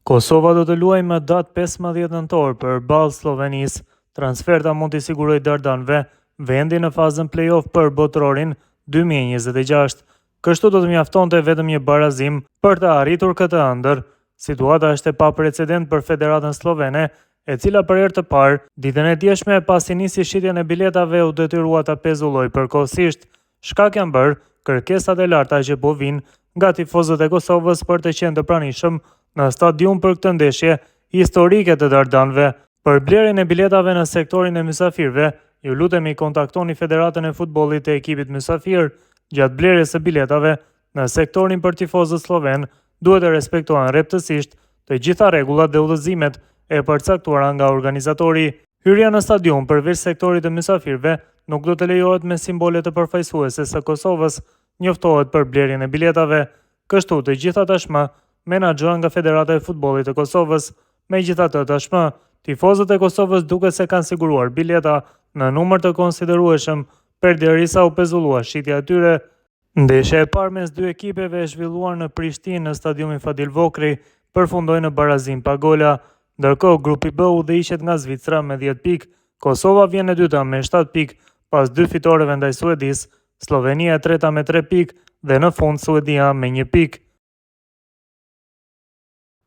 Kosova do të luajë më datë 15 nëntor përballë Slovenisë. Transferta mund t'i sigurojë Dardanëve vendin në fazën play-off për botrorin 2026. Kështu do të mjaftonte vetëm një barazim për të arritur këtë ëndër. Situata është e paprecedent për Federatën Slovene, e cila për herë të parë ditën e djeshme pasi nisi shitjen e biletave u detyrua ta pezullojë përkohësisht. Shkak janë bërë kërkesat e larta që po vinë nga tifozët e Kosovës për të qenë të pranishëm në stadium për këtë ndeshje historike të Dardanëve. Për blerjen e biletave në sektorin e mysafirëve, ju lutemi kontaktoni Federatën e Futbollit të ekipit mysafir. Gjatë blerjes së biletave në sektorin për tifozët sloven, duhet të respektohen rreptësisht të gjitha rregullat dhe udhëzimet e përcaktuara nga organizatori. Hyrja në stadium përveç sektorit të mysafirëve nuk do të lejohet me simbole të përfaqësuese së Kosovës, njoftohet për blerjen e biletave. Kështu të gjitha tashmë menaxhohen nga Federata e Futbollit të Kosovës. Megjithatë tashmë tifozët e Kosovës duket se kanë siguruar bileta në numër të konsiderueshëm përderisa u pezullua shitja e tyre. Ndeshja e parë mes dy ekipeve e zhvilluar në Prishtinë në stadiumin Fadil Vokri përfundoi në barazim pa gola. Ndërkohë grupi B u udhëhiqet nga Zvicra me 10 pikë. Kosova vjen e dyta me 7 pikë pas 2 fitoreve ndaj Suedisë, Slovenia e treta me 3 pikë dhe në fund Suedia me 1 pikë.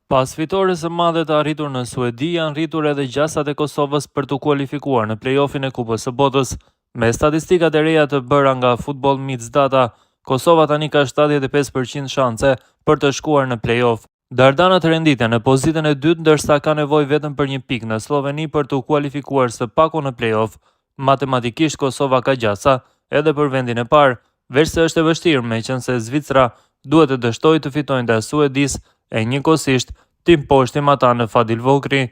Pas fitores së madhe të arritur në Suedi, janë rritur edhe gjasat e Kosovës për të kualifikuar në play-offin e Kupës së Botës. Me statistikat e reja të bëra nga Football Meets Data, Kosova tani ka 75% shanse për të shkuar në play-off. Dardanët renditen në pozitën e dytë, ndërsa ka nevojë vetëm për 1 pikë në Sloveni për të kualifikuar së paku në play-off. Matematikisht Kosova ka gjasa edhe për vendin e parë, veçse është e vështirë meqense Zvicra duhet të dështojë të fitojë ndaj Suedisë e njëkohësisht tim poshtim ata në Fadil Vokri.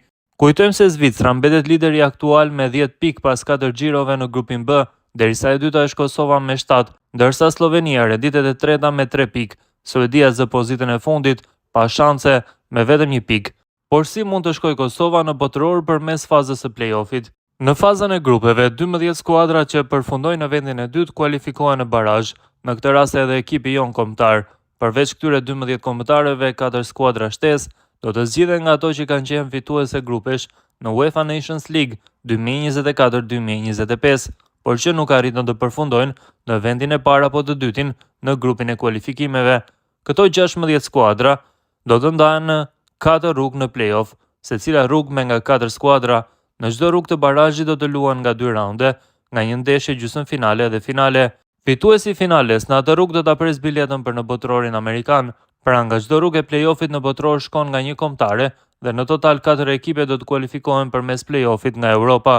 Kujtojmë se Zvicra mbetet lideri aktual me 10 pikë pas 4 xhirove në grupin B, derisa e dyta është Kosova me 7, ndërsa Slovenia renditet e treta me 3 pikë. Suedia zë pozitën e fundit pa shanse me vetëm 1 pikë. Por si mund të shkojë Kosova në botror përmes fazës së play-offit? Në fazën e grupeve, 12 skuadra që përfundojnë në vendin e dytë kualifikohen në barazh, në këtë rast edhe ekipi jon kombëtar. Përveç këtyre 12 kombëtarëve, 4 skuadra shtesë do të zgjidhen nga ato që kanë qenë fituese grupesh në UEFA Nations League 2024-2025, por që nuk arritën të përfundojnë në vendin e parë apo të dytin në grupin e kualifikimeve. Këto 16 skuadra do të ndahen në 4 rrugë në play-off, secila rrugë me nga 4 skuadra. Në çdo rrugë të barazhit do të luan nga 2 raunde, nga një ndeshje gjysmëfinale dhe finale. Fituesi i finales në atë rrugë do ta pres biletën për në botrorin amerikan. Pra nga çdo rrugë e play-offit në botror shkon nga një kombëtare dhe në total 4 ekipe do të kualifikohen përmes play-offit nga Europa.